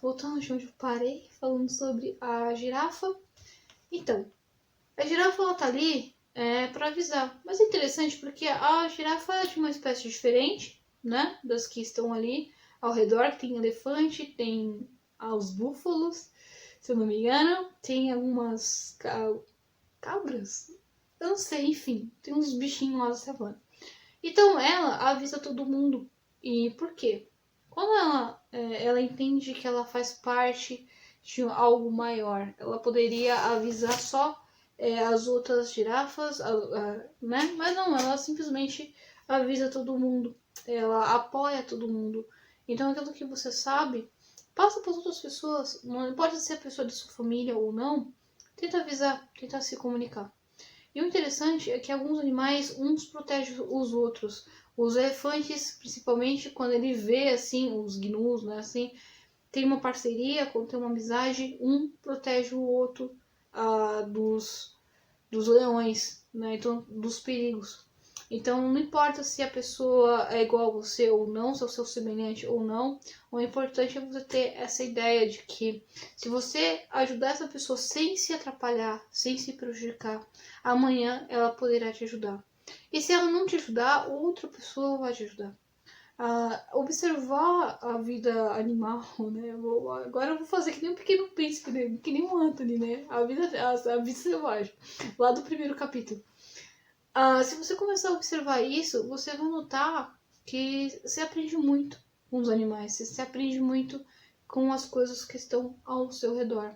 voltando de onde eu parei, falando sobre a girafa. Então, a girafa ela tá ali para avisar. Mas é interessante porque a girafa é de uma espécie diferente, né? Das que estão ali ao redor, que tem elefante, tem os búfalos, se eu não me engano, tem algumas cabras, eu não sei, enfim, tem uns bichinhos lá da savana. Então ela avisa todo mundo. E por quê? Quando ela entende que ela faz parte de algo maior, ela poderia avisar só as outras girafas, né? Mas não, ela simplesmente avisa todo mundo. Ela apoia todo mundo. Então aquilo que você sabe, passa para as outras pessoas. Não pode ser a pessoa de sua família ou não. Tenta avisar, tenta se comunicar. E o interessante é que alguns animais, uns protegem os outros. Os elefantes, principalmente, quando ele vê, assim, os gnus, né, assim, tem uma parceria, quando tem uma amizade, um protege o outro dos leões, né, então, dos perigos. Então, não importa se a pessoa é igual a você ou não, se é o seu semelhante ou não, o importante é você ter essa ideia de que se você ajudar essa pessoa sem se atrapalhar, sem se prejudicar, amanhã ela poderá te ajudar. E se ela não te ajudar, outra pessoa vai te ajudar. Observar a vida animal, né? Agora eu vou fazer que nem um Pequeno Príncipe, né? Que nem o Anthony, né? A vida selvagem, lá do primeiro capítulo. Se você começar a observar isso, você vai notar que você aprende muito com os animais, você aprende muito com as coisas que estão ao seu redor.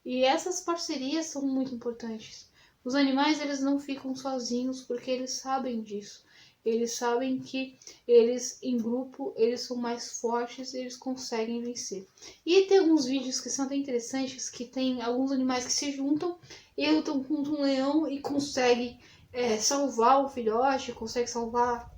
E essas parcerias são muito importantes. Os animais, eles não ficam sozinhos porque eles sabem disso. Eles sabem que eles, em grupo, eles são mais fortes e eles conseguem vencer. E tem alguns vídeos que são até interessantes, que tem alguns animais que se juntam e lutam contra um leão e conseguem salvar o filhote, conseguem salvar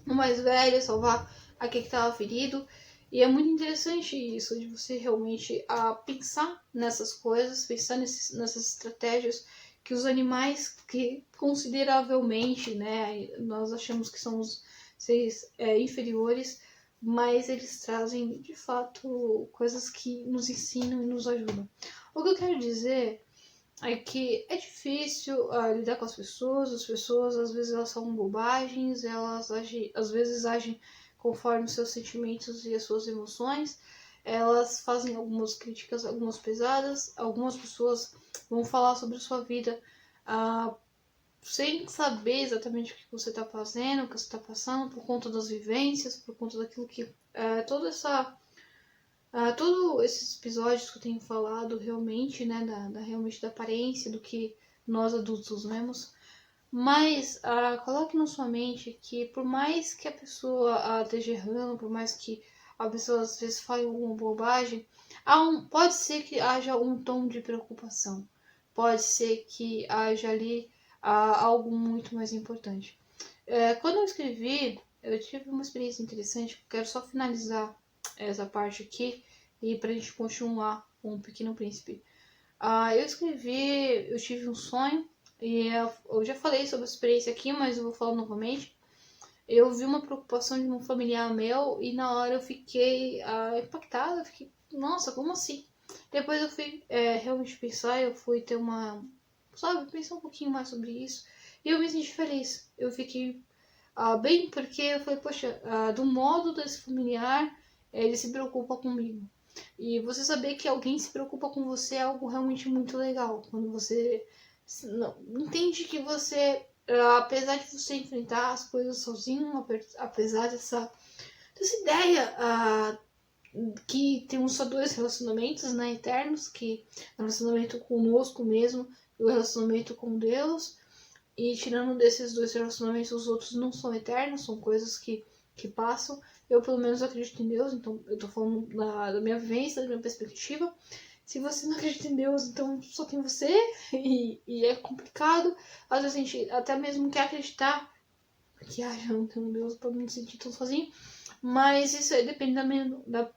o mais velho, salvar aquele que estava ferido. E é muito interessante isso, de você realmente pensar nessas coisas, pensar nessas estratégias que os animais que consideravelmente, né, nós achamos que são os seres inferiores, mas eles trazem de fato coisas que nos ensinam e nos ajudam. O que eu quero dizer é que é difícil lidar com as pessoas às vezes elas são bobagens, elas às vezes agem conforme os seus sentimentos e as suas emoções, elas fazem algumas críticas, algumas pesadas, algumas pessoas vão falar sobre a sua vida sem saber exatamente o que você está fazendo, o que você está passando, por conta das vivências, por conta daquilo que todos esses episódios que eu tenho falado realmente, né, realmente da aparência, do que nós adultos vemos. Mas coloque na sua mente que por mais que a pessoa esteja errando, por mais que a pessoa às vezes fale alguma bobagem, pode ser que haja um tom de preocupação. Pode ser que haja ali algo muito mais importante. Quando eu escrevi, eu tive uma experiência interessante, quero só finalizar essa parte aqui e pra gente continuar com o Pequeno Príncipe. Eu tive um sonho e eu já falei sobre a experiência aqui, mas eu vou falar novamente. Eu vi uma preocupação de um familiar meu e na hora eu fiquei impactada, eu fiquei, nossa, como assim? Depois eu fui realmente pensar, eu fui ter pensar um pouquinho mais sobre isso e eu me senti feliz. Eu fiquei bem porque eu falei, poxa, do modo desse familiar, ele se preocupa comigo. E você saber que alguém se preocupa com você é algo realmente muito legal. Quando você entende que você, apesar de você enfrentar as coisas sozinho, apesar dessa ideia que temos só dois relacionamentos, né, eternos, que é o relacionamento conosco mesmo e o relacionamento com Deus. E tirando desses dois relacionamentos, os outros não são eternos, são coisas que passam. Eu, pelo menos, acredito em Deus, então eu tô falando da minha vivência, da minha perspectiva. Se você não acredita em Deus, então só tem você, e é complicado. Às vezes a gente até mesmo quer acreditar que eu não tenho Deus pra me sentir tão sozinho, mas isso depende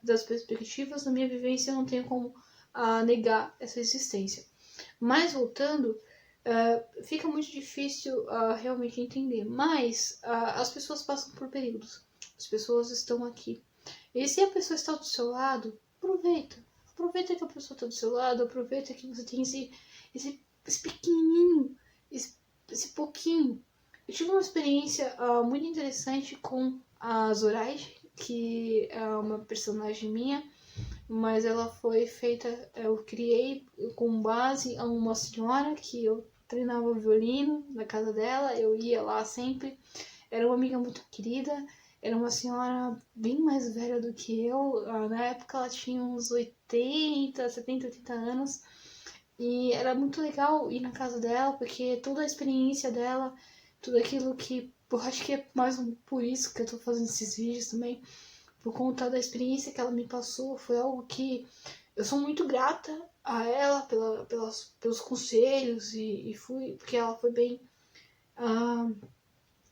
das perspectivas. Na minha vivência, eu não tenho como negar essa existência. Mas voltando, fica muito difícil realmente entender, mas as pessoas passam por períodos, as pessoas estão aqui. E se a pessoa está do seu lado, aproveita. Aproveita que a pessoa tá do seu lado, aproveita que você tem esse pequenininho, esse pouquinho. Eu tive uma experiência muito interessante com a Zoraide, que é uma personagem minha, mas ela foi feita, eu criei com base em uma senhora que eu treinava violino na casa dela, eu ia lá sempre, era uma amiga muito querida, era uma senhora bem mais velha do que eu, na época ela tinha uns 80, 70, 80 anos, e era muito legal ir na casa dela, porque toda a experiência dela, tudo aquilo que, eu acho que é mais por isso que eu tô fazendo esses vídeos também, por conta da experiência que ela me passou, foi algo que eu sou muito grata a ela pelos conselhos e fui, porque ela foi bem.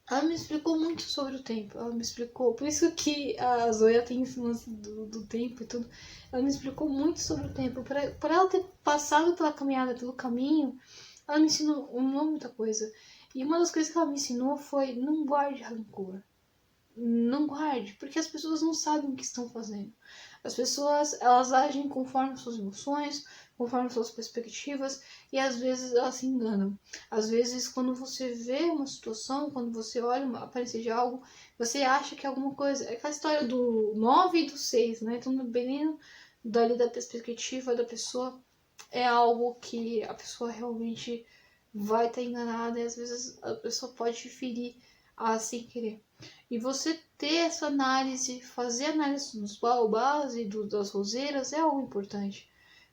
Ela me explicou muito sobre o tempo, ela me explicou, por isso que a Zoya tem esse lance do tempo e tudo, ela me explicou muito sobre o tempo, por ela ter passado pela caminhada, pelo caminho, ela me ensinou muita coisa, e uma das coisas que ela me ensinou foi não guarde rancor. Não guarde, porque as pessoas não sabem o que estão fazendo. As pessoas, elas agem conforme suas emoções, conforme suas perspectivas, e às vezes elas se enganam. Às vezes, quando você vê uma situação, quando você olha uma aparência de algo, você acha que é alguma coisa. É aquela história do 9 e do 6, né? Então, dependendo dali da perspectiva da pessoa, é algo que a pessoa realmente vai estar enganada, e às vezes a pessoa pode te ferir sem querer. E você ter essa análise, fazer análise dos baobás e das roseiras é algo importante.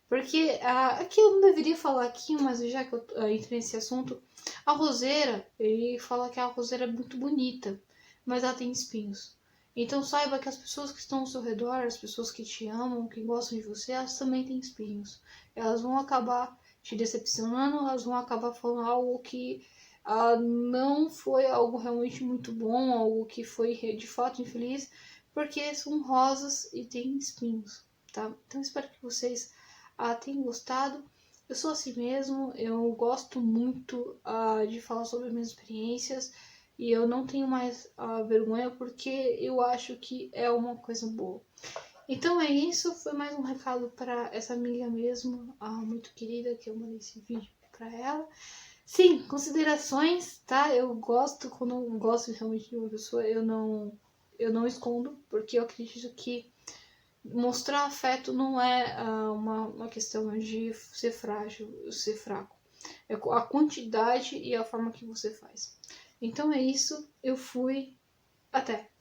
Porque aqui eu não deveria falar aqui, mas já que eu entrei nesse assunto, a roseira, ele fala que a roseira é muito bonita, mas ela tem espinhos. Então saiba que as pessoas que estão ao seu redor, as pessoas que te amam, que gostam de você, elas também têm espinhos. Elas vão acabar te decepcionando, elas vão acabar falando algo que não foi algo realmente muito bom, algo que foi de fato infeliz, porque são rosas e têm espinhos, tá? Então espero que vocês tenham gostado. Eu sou assim mesmo, eu gosto muito de falar sobre minhas experiências e eu não tenho mais vergonha porque eu acho que é uma coisa boa. Então é isso, foi mais um recado para essa amiga mesmo, muito querida, que eu mandei esse vídeo para ela. Sim, considerações, tá? Eu gosto, quando eu gosto realmente de uma pessoa, eu não escondo, porque eu acredito que mostrar afeto não é uma questão de ser frágil, ser fraco. É a quantidade e a forma que você faz. Então é isso, eu fui. Até!